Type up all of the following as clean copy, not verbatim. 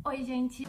Oi, gente!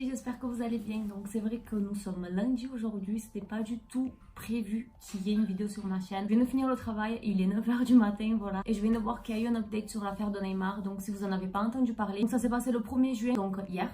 J'espère que vous allez bien. Donc c'est vrai que nous sommes lundi aujourd'hui, c'était pas du tout prévu qu'il y ait une vidéo sur ma chaîne. Je viens de finir le travail, il est 9h du matin, voilà. Et je viens de voir qu'il y a eu un update sur l'affaire de Neymar, donc si vous en avez pas entendu parler. Donc ça s'est passé le 1er juin, donc hier.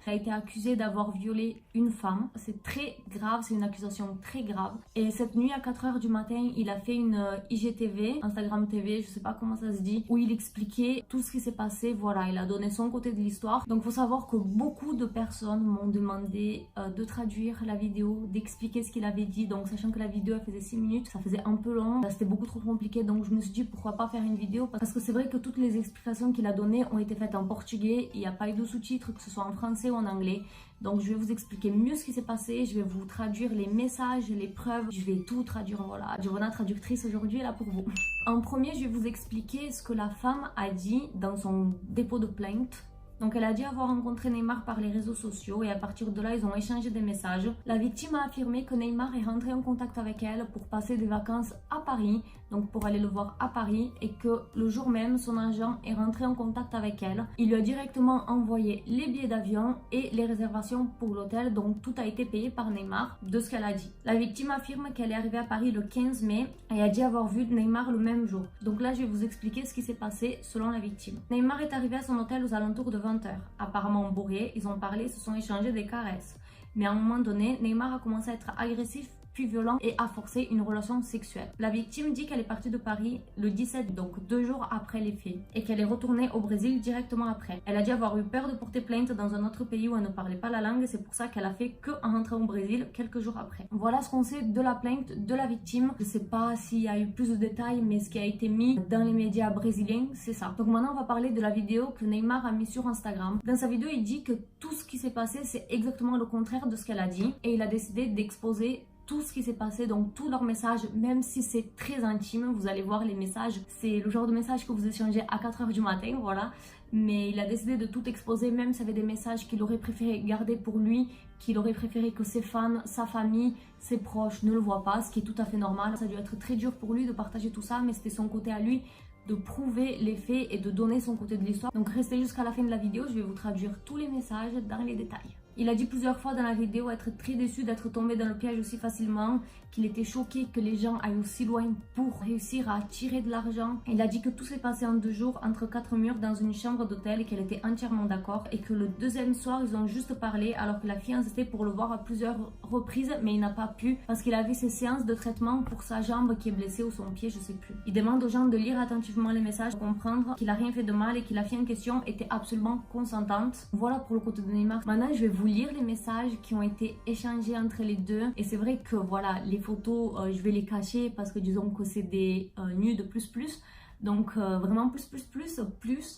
Il a été accusé d'avoir violé une femme. C'est très grave, c'est une accusation très grave. Et cette nuit à 4h du matin, il a fait une IGTV, Instagram TV, je sais pas comment ça se dit, où il expliquait tout ce qui s'est passé. Voilà, il a donné son côté de l'histoire. Donc faut savoir que beaucoup de personnes m'ont demandé de traduire la vidéo, d'expliquer ce qu'il avait dit. Donc sachant que la vidéo elle faisait 6 minutes, ça faisait un peu long, c'était beaucoup trop compliqué. Donc je me suis dit pourquoi pas faire une vidéo, parce que c'est vrai que toutes les explications qu'il a données ont été faites en portugais. Il n'y a pas eu de sous-titres, que ce soit en français ou en anglais. Donc je vais vous expliquer mieux ce qui s'est passé, je vais vous traduire les messages, les preuves, je vais tout traduire, voilà. Giovanna traductrice aujourd'hui est là pour vous. En premier, je vais vous expliquer ce que la femme a dit dans son dépôt de plainte. Donc elle a dit avoir rencontré Neymar par les réseaux sociaux et à partir de là ils ont échangé des messages. La victime a affirmé que Neymar est rentré en contact avec elle pour passer des vacances à Paris, donc pour aller le voir à Paris, et que le jour même son agent est rentré en contact avec elle. Il lui a directement envoyé les billets d'avion et les réservations pour l'hôtel, donc tout a été payé par Neymar, de ce qu'elle a dit. La victime affirme qu'elle est arrivée à Paris le 15 mai et a dit avoir vu Neymar le même jour. Donc là je vais vous expliquer ce qui s'est passé selon la victime. Neymar est arrivé à son hôtel aux alentours de 20h. Apparemment bourré, ils ont parlé, se sont échangés des caresses. Mais à un moment donné, Neymar a commencé à être agressif puis violent et a forcé une relation sexuelle. La victime dit qu'elle est partie de Paris le 17, donc 2 jours après les faits, et qu'elle est retournée au Brésil directement après. Elle a dit avoir eu peur de porter plainte dans un autre pays où elle ne parlait pas la langue, c'est pour ça qu'elle a fait que en rentrant au Brésil quelques jours après. Voilà ce qu'on sait de la plainte de la victime. Je sais pas s'il y a eu plus de détails, mais ce qui a été mis dans les médias brésiliens, c'est ça. Donc maintenant on va parler de la vidéo que Neymar a mis sur Instagram. Dans sa vidéo, il dit que tout ce qui s'est passé, c'est exactement le contraire de ce qu'elle a dit, et il a décidé d'exposer tout ce qui s'est passé, donc tous leurs messages, même si c'est très intime. Vous allez voir les messages, c'est le genre de message que vous échangez à 4h du matin, voilà. Mais il a décidé de tout exposer, même s'il y avait des messages qu'il aurait préféré garder pour lui, qu'il aurait préféré que ses fans, sa famille, ses proches ne le voient pas, ce qui est tout à fait normal. Ça a dû être très dur pour lui de partager tout ça, mais c'était son côté à lui de prouver les faits et de donner son côté de l'histoire. Donc restez jusqu'à la fin de la vidéo, je vais vous traduire tous les messages dans les détails. Il a dit plusieurs fois dans la vidéo être très déçu d'être tombé dans le piège aussi facilement, qu'il était choqué que les gens aillent aussi loin pour réussir à tirer de l'argent. Il a dit que tout s'est passé en 2 jours entre 4 murs dans une chambre d'hôtel et qu'elle était entièrement d'accord, et que le deuxième soir ils ont juste parlé alors que la fille insistait pour le voir à plusieurs reprises, mais il n'a pas pu parce qu'il avait ses séances de traitement pour sa jambe qui est blessée ou son pied, je sais plus. Il demande aux gens de lire attentivement les messages pour comprendre qu'il a rien fait de mal et que la fille en question était absolument consentante. Voilà pour le côté de Neymar. Maintenant je vais vous lire les messages qui ont été échangés entre les deux, et c'est vrai que voilà, les photos je vais les cacher parce que disons que c'est des nudes plus, donc vraiment plus,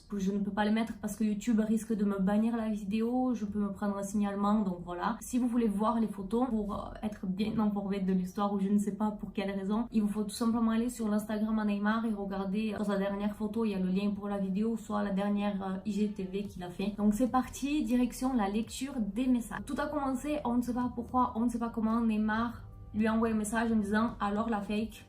que je ne peux pas les mettre parce que YouTube risque de me bannir la vidéo, je peux me prendre un signalement, donc voilà. Si vous voulez voir les photos pour être bien informé de l'histoire ou je ne sais pas pour quelle raison, il vous faut tout simplement aller sur l'Instagram à Neymar et regarder sur sa dernière photo, il y a le lien pour la vidéo, soit la dernière IGTV qu'il a fait. Donc c'est parti, direction la lecture des messages. Tout a commencé, on ne sait pas pourquoi, on ne sait pas comment, Neymar lui a envoyé un message en disant alors la fake,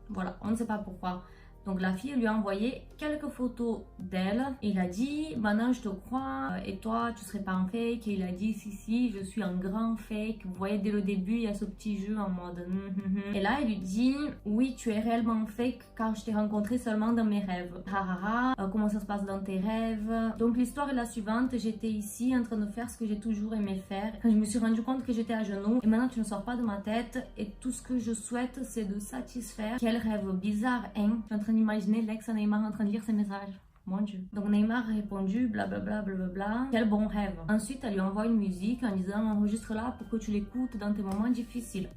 voilà, on ne sait pas pourquoi. Donc la fille lui a envoyé quelques photos d'elle. Il a dit maintenant je te crois et toi tu serais pas un fake. Et il a dit si je suis un grand fake. Vous voyez dès le début il y a ce petit jeu en mode Et là il lui dit oui tu es réellement fake car je t'ai rencontré seulement dans mes rêves. Comment ça se passe dans tes rêves? Donc l'histoire est la suivante, j'étais ici en train de faire ce que j'ai toujours aimé faire. Quand je me suis rendu compte que j'étais à genoux et maintenant tu ne sors pas de ma tête et tout ce que je souhaite c'est de satisfaire. Quel rêve bizarre hein. Je suis en train d'imaginer l'ex à Neymar en train de lire ses messages. Mon Dieu. Donc Neymar a répondu blablabla blablabla. Quel bon rêve. Ensuite elle lui envoie une musique en disant enregistre-la pour que tu l'écoutes dans tes moments difficiles.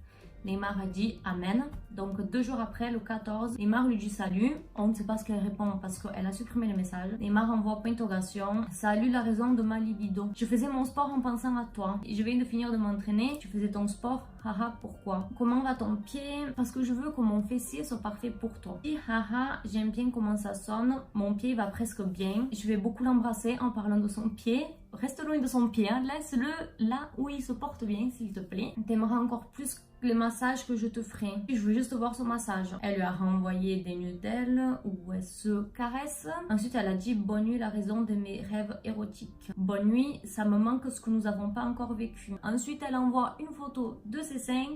Neymar a dit Amen. Donc 2 jours après, le 14, Neymar lui dit salut. On ne sait pas ce qu'elle répond parce qu'elle a supprimé le message. Neymar envoie point d'interrogation. Salut la raison de ma libido. Je faisais mon sport en pensant à toi. Je viens de finir de m'entraîner. Tu faisais ton sport. Haha, pourquoi? Comment va ton pied? Parce que je veux que mon fessier soit parfait pour toi. Et haha, j'aime bien comment ça sonne. Mon pied va presque bien. Je vais beaucoup l'embrasser en parlant de son pied. reste loin de son pied, hein. Laisse-le là où il se porte bien, s'il te plaît. T'aimeras encore plus les massages que je te ferai. Je veux juste voir son massage. Elle lui a renvoyé des nudes d'elle où elle se caresse. Ensuite, elle a dit bonne nuit, la raison de mes rêves érotiques. Bonne nuit, ça me manque ce que nous n'avons pas encore vécu. Ensuite, elle envoie une photo de ses seins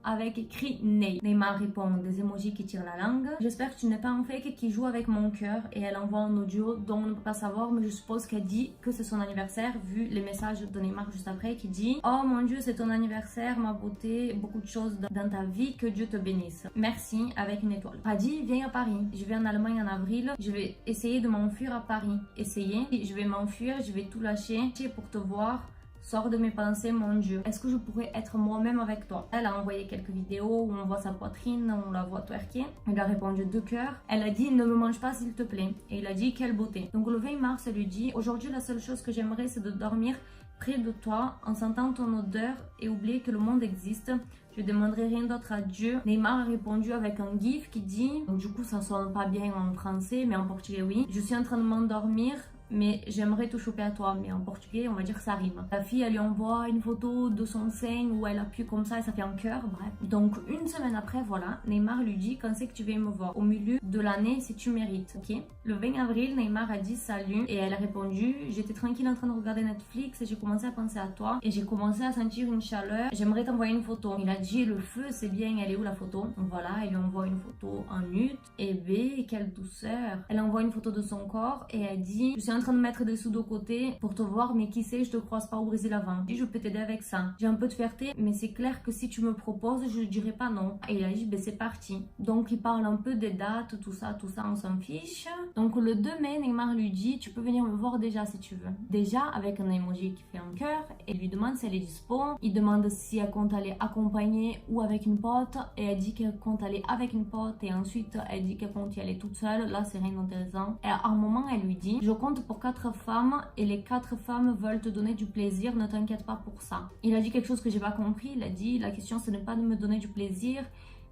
avec écrit Ney. Neymar répond des emojis qui tirent la langue. J'espère que tu n'es pas un fake qui joue avec mon cœur. Et elle envoie un audio dont on ne peut pas savoir, mais je suppose qu'elle dit que c'est son anniversaire, vu les messages de Neymar juste après qui dit oh mon Dieu, c'est ton anniversaire, ma beauté, beaucoup de choses dans ta vie, que Dieu te bénisse. Merci, avec une étoile. Paddy, viens à Paris. Je vais en Allemagne en avril. Je vais essayer de m'enfuir à Paris. Essayer. Je vais m'enfuir, je vais tout lâcher pour te voir. Sors de mes pensées, mon Dieu. Est-ce que je pourrais être moi-même avec toi? Elle a envoyé quelques vidéos où on voit sa poitrine, on la voit twerker. Elle a répondu 2 cœurs. Elle a dit ne me mange pas s'il te plaît. Et il a dit quelle beauté. Donc le 20 mars, elle lui dit aujourd'hui la seule chose que j'aimerais c'est de dormir près de toi en sentant ton odeur et oublier que le monde existe. Je ne demanderai rien d'autre à Dieu. Neymar a répondu avec un gif qui dit, donc du coup ça sonne pas bien en français mais en portugais oui. Je suis en train de m'endormir. Mais j'aimerais te choper à toi, mais en portugais on va dire que ça rime. La fille elle lui envoie une photo de son sein où elle appuie comme ça et ça fait un cœur, bref. Donc une semaine après voilà, Neymar lui dit quand c'est que tu viens me voir? Au milieu de l'année si tu mérites, ok? Le 20 avril Neymar a dit salut et elle a répondu j'étais tranquille en train de regarder Netflix et j'ai commencé à penser à toi et j'ai commencé à sentir une chaleur, j'aimerais t'envoyer une photo. Il a dit le feu c'est bien, elle est où la photo? Donc voilà, elle lui envoie une photo en nude et bé, quelle douceur. Elle envoie une photo de son corps et elle dit je suis en train de mettre des sous de côté pour te voir mais qui sait je te croise pas au Brésil avant. Je dis je peux t'aider avec ça. J'ai un peu de fierté mais c'est clair que si tu me proposes je dirai pas non. Et il a dit ben c'est parti. Donc il parle un peu des dates, tout ça on s'en fiche. Donc le 2 mai Neymar lui dit tu peux venir me voir déjà si tu veux. Déjà avec un emoji qui fait un cœur et lui demande si elle est dispo. Il demande si elle compte aller accompagner ou avec une pote et elle dit qu'elle compte aller avec une pote et ensuite elle dit qu'elle compte y aller toute seule. Là c'est rien d'intéressant. Et à un moment elle lui dit je compte pour 4 femmes et les 4 femmes veulent te donner du plaisir, ne t'inquiète pas pour ça. Il a dit quelque chose que j'ai pas compris, il a dit la question ce n'est pas de me donner du plaisir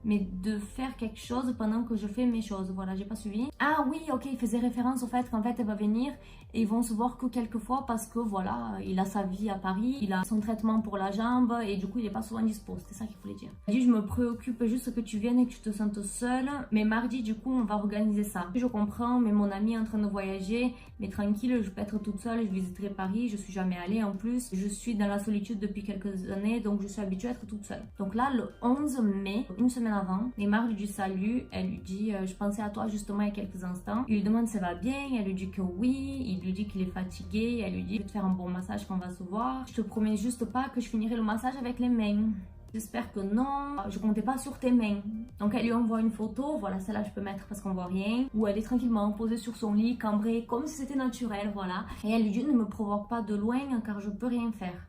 mais de faire quelque chose pendant que je fais mes choses. Voilà, j'ai pas suivi. Ah oui, ok, il faisait référence au fait qu'en fait elle va venir et ils vont se voir que quelques fois parce que voilà, il a sa vie à Paris, il a son traitement pour la jambe et du coup il est pas souvent dispo, c'était ça qu'il voulait dire. Il dit je me préoccupe juste que tu viennes et que tu te sentes seule, mais mardi du coup on va organiser ça. Je comprends, mais mon ami est en train de voyager, mais tranquille, je peux être toute seule, je visiterai Paris, je suis jamais allée en plus, je suis dans la solitude depuis quelques années donc je suis habituée à être toute seule. Donc là le 11 mai, une semaine avant, Neymar lui dit salut, elle lui dit je pensais à toi justement il y a quelques instants. Il lui demande si ça va bien, elle lui dit que oui, il lui dit qu'il est fatigué, elle lui dit je vais te faire un bon massage quand on va se voir. Je te promets juste pas que je finirai le massage avec les mains. J'espère que non, je comptais pas sur tes mains. Donc elle lui envoie une photo, voilà celle-là je peux mettre parce qu'on voit rien, où elle est tranquillement posée sur son lit, cambrée comme si c'était naturel, voilà. Et elle lui dit ne me provoque pas de loin car je peux rien faire.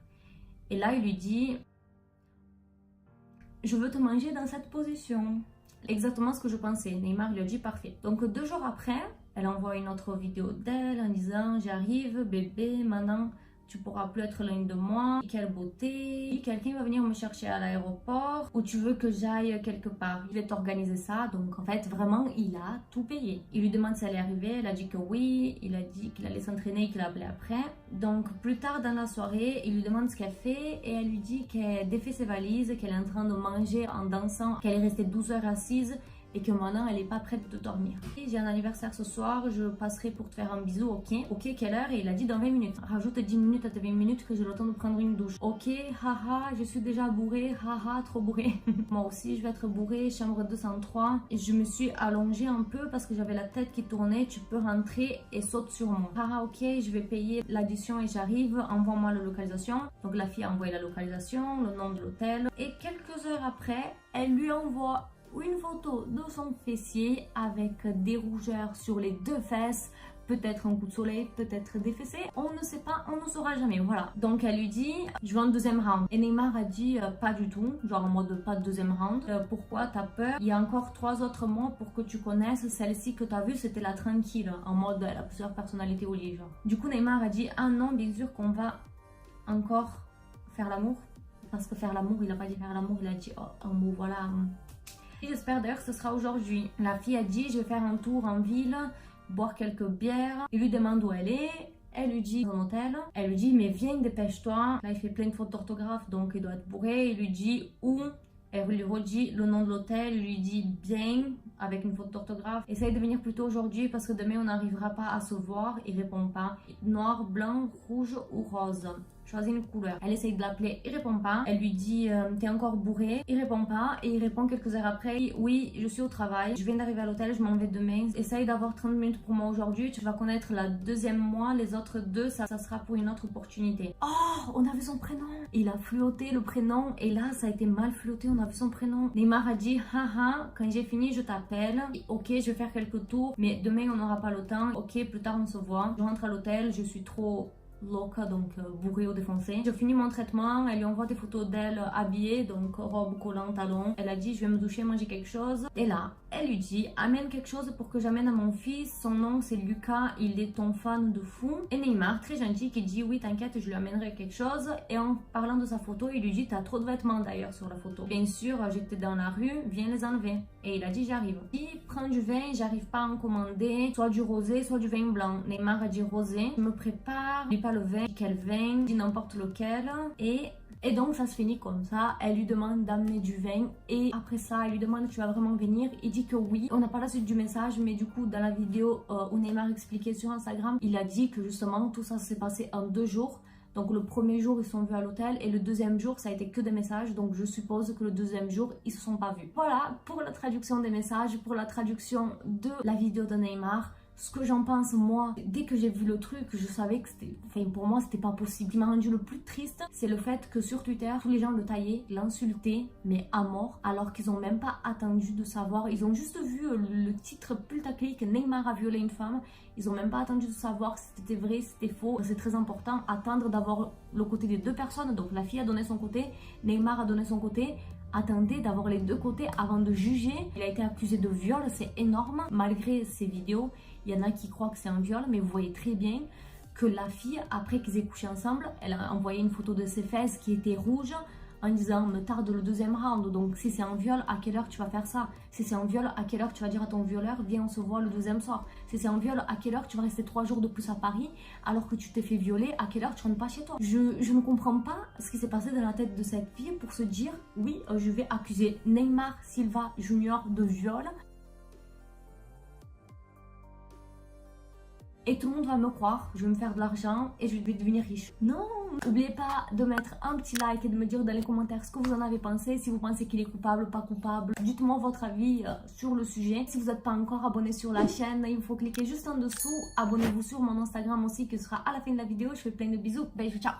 Et là il lui dit je veux te manger dans cette position. Exactement ce que je pensais. Neymar lui a dit parfait. Donc 2 jours après, elle envoie une autre vidéo d'elle en disant j'arrive bébé, maintenant tu pourras plus être loin de moi. Quelle beauté. Quelqu'un va venir me chercher à l'aéroport ou tu veux que j'aille quelque part. Je vais t'organiser ça. Donc en fait vraiment il a tout payé. Il lui demande si elle est arrivée. Elle a dit que oui. Il a dit qu'il allait s'entraîner et qu'il a appelé après. Donc plus tard dans la soirée il lui demande ce qu'elle fait et elle lui dit qu'elle défait ses valises, qu'elle est en train de manger en dansant, qu'elle est restée 12 heures assise et que maintenant elle est pas prête de dormir. J'ai un anniversaire ce soir, je passerai pour te faire un bisou, ok? Ok, quelle heure? Et il a dit dans 20 minutes. Rajoute 10 minutes à tes 20 minutes que j'ai le temps de prendre une douche. Ok, haha, je suis déjà bourrée, haha, trop bourrée. Moi aussi, je vais être bourrée, chambre 203. Et je me suis allongée un peu parce que j'avais la tête qui tournait. Tu peux rentrer et saute sur moi. Haha, ok, je vais payer l'addition et j'arrive. Envoie-moi la localisation. Donc la fille a envoyé la localisation, le nom de l'hôtel. Et quelques heures après, elle lui envoie une photo de son fessier avec des rougeurs sur les 2 fesses, peut-être un coup de soleil, peut-être des fessées, on ne sait pas, on ne saura jamais, voilà. Donc elle lui dit je veux un 2e round et Neymar a dit pas du tout, genre en mode pas de 2e round. Pourquoi t'as peur? Il y a encore 3 autres mois pour que tu connaisses celle-ci que t'as vue, c'était la tranquille, en mode elle a plusieurs personnalités au lit genre. Du coup Neymar a dit ah non bien sûr qu'on va encore faire l'amour, parce que faire l'amour, il a pas dit faire l'amour, il a dit oh, un mot voilà. J'espère d'ailleurs que ce sera aujourd'hui. La fille a dit je vais faire un tour en ville, boire quelques bières. Il lui demande où elle est. Elle lui dit son hôtel. Elle lui dit mais viens, dépêche-toi. Là il fait plein de fautes d'orthographe donc il doit être bourré. Il lui dit où. Elle lui redit le nom de l'hôtel, lui dit bien avec une faute d'orthographe. Essaye de venir plus tôt aujourd'hui parce que demain on n'arrivera pas à se voir. Il répond pas. Noir, blanc, rouge ou rose. Choisis une couleur. Elle essaye de l'appeler, il répond pas. Elle lui dit t'es encore bourré. Il répond pas et il répond quelques heures après. Oui, je suis au travail. Je viens d'arriver à l'hôtel, je m'en vais demain. Essaye d'avoir 30 minutes pour moi aujourd'hui. Tu vas connaître la deuxième moi. Les autres deux, ça sera pour une autre opportunité. Oh, on a vu son prénom. Il a flotté le prénom et là ça a été mal flotté. On a vu son prénom. Neymar a dit haha, quand j'ai fini je t'appelle. Ok, je vais faire quelques tours mais demain on n'aura pas le temps. Ok, plus tard on se voit. Je rentre à l'hôtel, je suis trop loca, donc bourrée ou défoncée. Je finis mon traitement, elle lui envoie des photos d'elle habillée, donc robe, collant, talons. Elle a dit je vais me doucher, manger quelque chose. Et là, elle lui dit amène quelque chose pour que j'amène à mon fils. Son nom c'est Lucas, il est ton fan de fou. Et Neymar, très gentil, qui dit oui t'inquiète, je lui amènerai quelque chose. Et en parlant de sa photo, il lui dit t'as trop de vêtements d'ailleurs sur la photo. Bien sûr, j'étais dans la rue, viens les enlever. Et il a dit j'arrive. Il prend du vin, j'arrive pas à en commander, soit du rosé, soit du vin blanc. Neymar a dit rosé. Je me prépare, je dis pas le vin, quel vin, dit n'importe lequel. Et donc ça se finit comme ça. Elle lui demande d'amener du vin et après ça elle lui demande tu vas vraiment venir. Il dit que oui. On n'a pas la suite du message mais du coup dans la vidéo où Neymar expliquait sur Instagram, il a dit que justement tout ça s'est passé en 2 jours. Donc le premier jour ils sont vus à l'hôtel et le deuxième jour ça a été que des messages, donc je suppose que le deuxième jour ils se sont pas vus. Voilà pour la traduction des messages, pour la traduction de la vidéo de Neymar. Ce que j'en pense moi, dès que j'ai vu le truc, je savais que c'était, enfin pour moi c'était pas possible. Ce qui m'a rendu le plus triste, c'est le fait que sur Twitter, tous les gens le taillaient, l'insultaient, mais à mort, alors qu'ils ont même pas attendu de savoir. Ils ont juste vu le titre putaclic, Neymar a violé une femme. Ils ont même pas attendu de savoir si c'était vrai, si c'était faux. C'est très important, attendre d'avoir le côté des deux personnes. Donc la fille a donné son côté, Neymar a donné son côté. Attendez d'avoir les deux côtés avant de juger. Il a été accusé de viol, c'est énorme. Malgré ces vidéos, il y en a qui croient que c'est un viol, mais vous voyez très bien que la fille, après qu'ils aient couché ensemble, elle a envoyé une photo de ses fesses qui étaient rouges en disant me tarde le deuxième round. Donc si c'est un viol, à quelle heure tu vas faire ça? Si c'est un viol, à quelle heure tu vas dire à ton violeur viens on se voit le deuxième soir? Si c'est un viol, à quelle heure tu vas rester 3 jours de plus à Paris alors que tu t'es fait violer? À quelle heure tu rentres pas chez toi? Je ne comprends pas ce qui s'est passé dans la tête de cette fille pour se dire oui je vais accuser Neymar Silva Junior de viol. Et tout le monde va me croire, je vais me faire de l'argent et je vais devenir riche. Non! N'oubliez pas de mettre un petit like et de me dire dans les commentaires ce que vous en avez pensé. Si vous pensez qu'il est coupable, pas coupable. Dites-moi votre avis sur le sujet. Si vous n'êtes pas encore abonné sur la chaîne, il faut cliquer juste en dessous. Abonnez-vous sur mon Instagram aussi qui sera à la fin de la vidéo. Je fais plein de bisous. Bye, ciao!